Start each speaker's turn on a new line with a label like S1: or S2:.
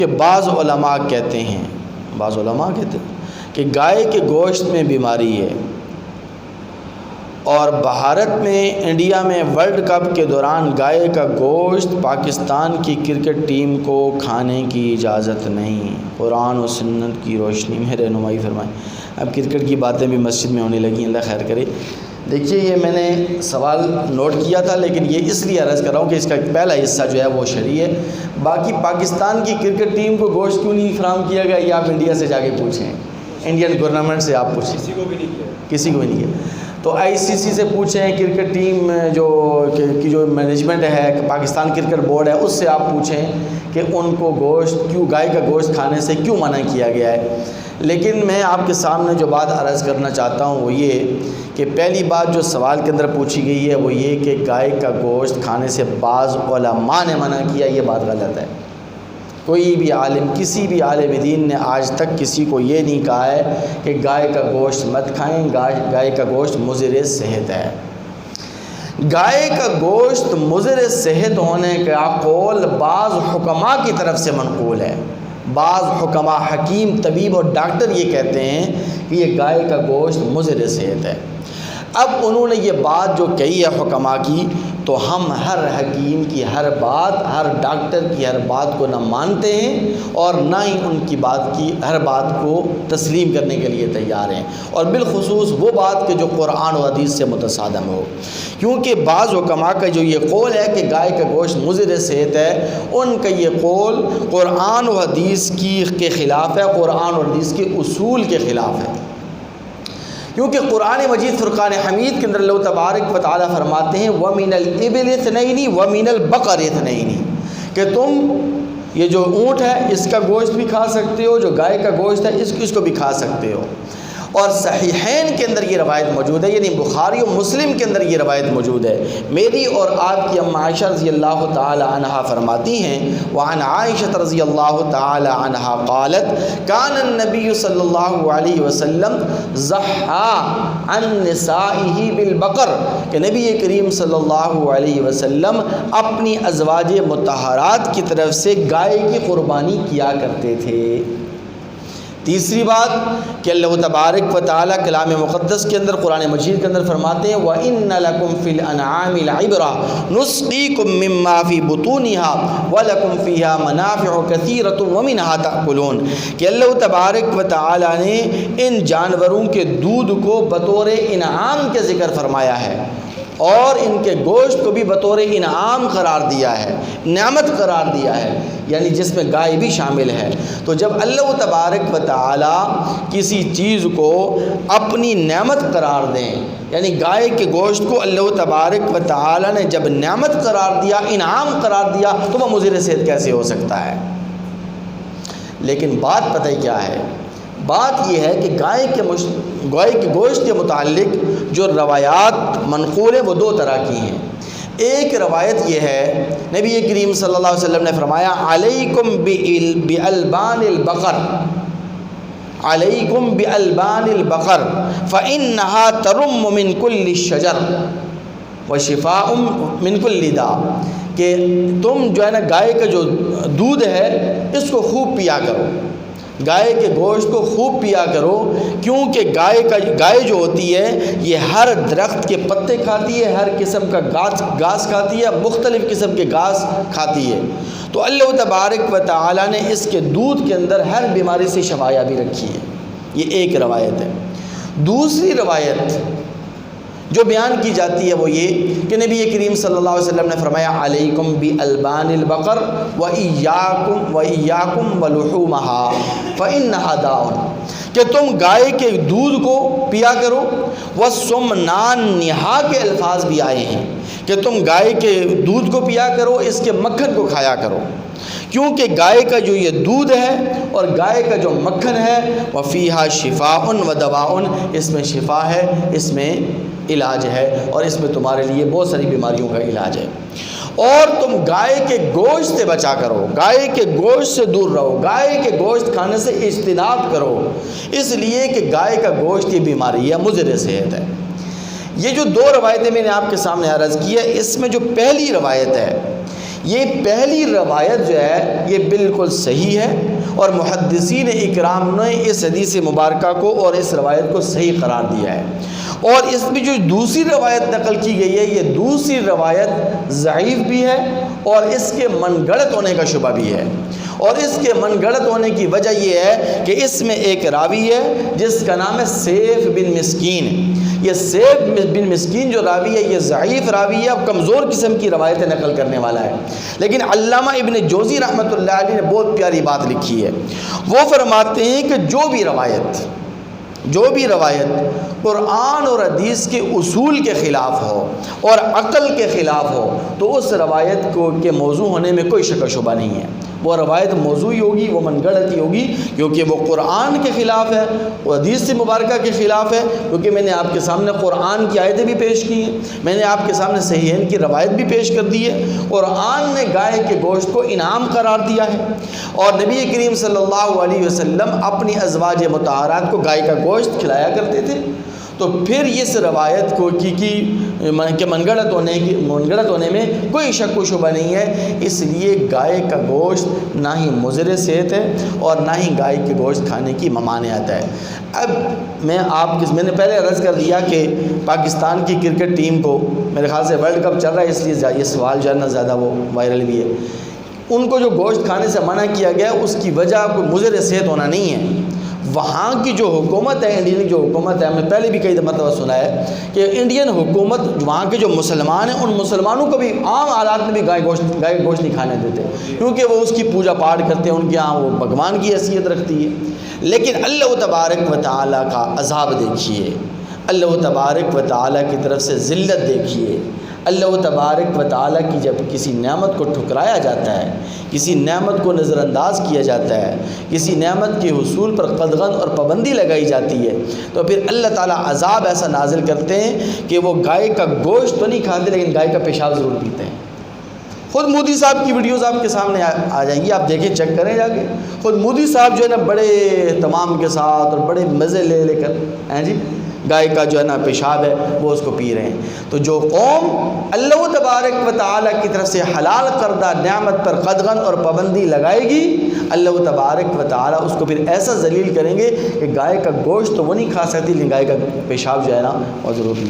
S1: کہ بعض علماء کہتے ہیں کہ گائے کے گوشت میں بیماری ہے، اور بھارت میں انڈیا میں ورلڈ کپ کے دوران گائے کا گوشت پاکستان کی کرکٹ ٹیم کو کھانے کی اجازت نہیں۔ قرآن و سنت کی روشنی میں رہنمائی فرمائیں۔ اب کرکٹ کی باتیں بھی مسجد میں ہونے لگی، اللہ خیر کرے۔ دیکھیے یہ میں نے سوال نوٹ کیا تھا، لیکن یہ اس لیے عرض کر رہا ہوں کہ اس کا پہلا حصہ جو ہے وہ شرعی ہے۔ باقی پاکستان کی کرکٹ ٹیم کو گوشت کیوں نہیں فراہم کیا گیا، یہ آپ انڈیا سے جا کے پوچھیں، انڈین گورنمنٹ سے آپ پوچھیں، کسی کو بھی نہیں کیا۔ تو آئی سی سی سے پوچھیں، کرکٹ ٹیم کی جو مینجمنٹ ہے، پاکستان کرکٹ بورڈ ہے، اس سے آپ پوچھیں کہ ان کو گائے کا گوشت کھانے سے کیوں منع کیا گیا ہے۔ لیکن میں آپ کے سامنے جو بات عرض کرنا چاہتا ہوں وہ یہ کہ پہلی بات جو سوال کے اندر پوچھی گئی ہے وہ یہ کہ گائے کا گوشت کھانے سے بعض علماء نے منع کیا، یہ بات غلط ہے۔ کوئی بھی عالم، کسی بھی عالم دین نے آج تک کسی کو یہ نہیں کہا ہے کہ گائے کا گوشت مت کھائیں، گائے کا گوشت مضر صحت ہے۔ گائے کا گوشت مضر صحت ہونے کا قول بعض حکماء کی طرف سے منقول ہے۔ بعض حکماء، حکیم، طبیب اور ڈاکٹر یہ کہتے ہیں کہ یہ گائے کا گوشت مضر صحت ہے۔ اب انہوں نے یہ بات جو کہی ہے حکماء کی، تو ہم ہر حکیم کی ہر بات، ہر ڈاکٹر کی ہر بات کو نہ مانتے ہیں اور نہ ہی ان کی بات کی ہر بات کو تسلیم کرنے کے لیے تیار ہیں، اور بالخصوص وہ بات کہ جو قرآن و حدیث سے متصادم ہو۔ کیونکہ بعض حکماء کا جو یہ قول ہے کہ گائے کا گوشت مضر صحت ہے، ان کا یہ قول قرآن و حدیث کے خلاف ہے، قرآن و حدیث کے اصول کے خلاف ہے۔ کیونکہ قرآن مجید فرقان حمید کے اندر اللہ تبارک و تعالیٰ فرماتے ہیں وَمِنَ الْإِبِلِ اثْنَيْنِ وَمِنَ الْبَقَرِ اثْنَيْنِ، کہ تم یہ جو اونٹ ہے اس کا گوشت بھی کھا سکتے ہو، جو گائے کا گوشت ہے اس کو بھی کھا سکتے ہو۔ اور صحیحین کے اندر یہ روایت موجود ہے، یعنی بخاری و مسلم کے اندر یہ روایت موجود ہے۔ میری اور آپ کی ام عائشہ رضی اللہ تعالی عنہا فرماتی ہیں وعن عائشہ رضی اللہ تعالی عنہا قالت کان النبی صلی اللہ علیہ وسلم ضحى عن نسائه بالبقر، کہ نبی کریم صلی اللہ علیہ وسلم اپنی ازواج مطہرات کی طرف سے گائے کی قربانی کیا کرتے تھے۔ تیسری بات کہ اللہ تبارک و تعالیٰ کلام مقدس کے اندر، قرآن مجید کے اندر فرماتے ہیں وَإِنَّ لَكُمْ فِي الْأَنْعَامِ لَعِبْرَةً نُسْقِيكُم مِّمَّا فِي بُطُونِهَا وَلَكُمْ فِيهَا مَنَافِعُ كَثِيرَةٌ وَمِنْهَا تَأْكُلُونَ، کہ اللہ تبارک و تعالیٰ نے ان جانوروں کے دودھ کو بطور انعام کے ذکر فرمایا ہے، اور ان کے گوشت کو بھی بطور انعام قرار دیا ہے، نعمت قرار دیا ہے، یعنی جس میں گائے بھی شامل ہے۔ تو جب اللہ تبارک و تعالیٰ کسی چیز کو اپنی نعمت قرار دیں، یعنی گائے کے گوشت کو اللہ تبارک و تعالیٰ نے جب نعمت قرار دیا، انعام قرار دیا، تو وہ مضر صحت کیسے ہو سکتا ہے؟ لیکن بات پتہ کیا ہے؟ بات یہ ہے کہ گائے کے گوشت کے متعلق جو روایات منقول ہیں وہ دو طرح کی ہیں۔ ایک روایت یہ ہے، نبی کریم صلی اللہ علیہ وسلم نے فرمایا علیکم بِأَلْبَانِ الْبَقَرِ، علیکم بِأَلْبَانِ الْبَقَرِ فَإِنَّهَا تَرُمُّ مِنْ كُلِّ الشَّجَرِ وَشِفَاءٌ مِنْ كُلِّ دَاءٍ، کہ تم جو ہے نا گائے کا جو دودھ ہے اس کو خوب پیا کرو، گائے کے گوشت کو خوب پیا کرو، کیونکہ گائے جو ہوتی ہے یہ ہر درخت کے پتے کھاتی ہے، ہر قسم کا گھاس کھاتی ہے، مختلف قسم کے گھاس کھاتی ہے۔ تو اللہ تبارک و تعالیٰ نے اس کے دودھ کے اندر ہر بیماری سے شفا بھی رکھی ہے۔ یہ ایک روایت ہے۔ دوسری روایت جو بیان کی جاتی ہے وہ یہ کہ نبی کریم صلی اللہ علیہ وسلم نے فرمایا علیکم بِأَلْبَانِ الْبَقَرِ وَإِيَّاكُمْ وَلُحُومَهَا فَإِنَّهَا دَاءٌ، کہ تم گائے کے دودھ کو پیا کرو، وَسُمْنَانِهَا کے الفاظ بھی آئے ہیں کہ تم گائے کے دودھ کو پیا کرو، اس کے مکھن کو کھایا کرو، کیونکہ گائے کا جو یہ دودھ ہے اور گائے کا جو مکھن ہے وَفِيهَا شِفَاءٌ وَدَوَاءٌ، اس میں شفا ہے، اس میں علاج ہے، اور اس میں تمہارے لیے بہت ساری بیماریوں کا علاج ہے۔ اور تم گائے کے گوشت سے بچا کرو، گائے کے گوشت سے دور رہو، گائے کے گوشت کھانے سے اجتناب کرو، اس لیے کہ گائے کا گوشت یہ بیماری ہے، مضر صحت ہے۔ یہ جو دو روایتیں میں نے آپ کے سامنے عرض کی ہے، اس میں جو پہلی روایت ہے یہ پہلی روایت جو ہے یہ بالکل صحیح ہے، اور محدثین اکرام نے اس حدیث مبارکہ کو اور اس روایت کو صحیح قرار دیا ہے۔ اور اس میں جو دوسری روایت نقل کی گئی ہے، یہ دوسری روایت ضعیف بھی ہے اور اس کے من گڑت ہونے کا شبہ بھی ہے۔ اور اس کے من گڑت ہونے کی وجہ یہ ہے کہ اس میں ایک راوی ہے جس کا نام ہے سیف بن مسکین۔ یہ سیف بن مسکین جو راوی ہے یہ ضعیف راوی ہے اور کمزور قسم کی روایتیں نقل کرنے والا ہے، لیکن علامہ ابن جوزی رحمۃ اللہ علیہ نے بہت پیاری بات لکھی ہے۔ وہ فرماتے ہیں کہ جو بھی روایت قرآن اور حدیث کے اصول کے خلاف ہو اور عقل کے خلاف ہو تو اس روایت کے موضوع ہونے میں کوئی شک و شبہ نہیں ہے۔ وہ روایت موضوعی ہوگی، وہ من گڑت ہوگی، کیونکہ وہ قرآن کے خلاف ہے، وہ حدیث مبارکہ کے خلاف ہے، کیونکہ میں نے آپ کے سامنے قرآن کی آیتیں بھی پیش کی ہیں، میں نے آپ کے سامنے صحیحین کی روایت بھی پیش کر دی ہے۔ قرآن نے گائے کے گوشت کو انعام قرار دیا ہے، اور نبی کریم صلی اللہ علیہ وسلم اپنی ازواج مطہرات کو گائے کا گوشت کھلایا کرتے تھے۔ تو پھر اس روایت کو کہ من گڑت ہونے میں کوئی شک و شبہ نہیں ہے۔ اس لیے گائے کا گوشت نہ ہی مضر صحت ہے اور نہ ہی گائے کے گوشت کھانے کی ممانعت ہے۔ اب میں نے پہلے عرض کر دیا کہ پاکستان کی کرکٹ ٹیم کو میرے خیال سے ورلڈ کپ چل رہا ہے، اس لیے یہ سوال جو ہے نا زیادہ وہ وائرل بھی ہے۔ ان کو جو گوشت کھانے سے منع کیا گیا اس کی وجہ کوئی مضر صحت ہونا نہیں ہے۔ وہاں کی جو حکومت ہے، انڈین جو حکومت ہے، ہم نے پہلے بھی کئی مرتبہ سنا ہے کہ انڈین حکومت وہاں کے جو مسلمان ہیں ان مسلمانوں کو بھی عام حالات میں بھی گائے کا گوشت نہیں کھانے دیتے، کیونکہ وہ اس کی پوجا پاٹ کرتے ہیں، ان کے ہاں وہ بھگوان کی حیثیت رکھتی ہے۔ لیکن اللہ تبارک و تعالیٰ کا عذاب دیکھیے، اللہ تبارک و تعالیٰ کی طرف سے ذلت دیکھیے۔ اللہ تبارک و تعالیٰ کی جب کسی نعمت کو ٹھکرایا جاتا ہے، کسی نعمت کو نظر انداز کیا جاتا ہے، کسی نعمت کے حصول پر قدغن اور پابندی لگائی جاتی ہے، تو پھر اللہ تعالیٰ عذاب ایسا نازل کرتے ہیں کہ وہ گائے کا گوشت تو نہیں کھاتے لیکن گائے کا پیشاب ضرور پیتے ہیں۔ خود مودی صاحب کی ویڈیوز آپ کے سامنے آ جائیں گی، آپ دیکھیں، چیک کریں جا کے۔ خود مودی صاحب جو ہے نا بڑے اہتمام کے ساتھ اور بڑے مزے لے کر گائے کا جو ہے نا پیشاب ہے وہ اس کو پی رہے ہیں۔ تو جو قوم اللہ تبارک و تعالیٰ کی طرف سے حلال کردہ نعمت پر قدغن اور پابندی لگائے گی، اللہ تبارک و تعالیٰ اس کو پھر ایسا ذلیل کریں گے کہ گائے کا گوشت تو وہ نہیں کھا سکتی لیکن گائے کا پیشاب جو ہے نا وہ ضرور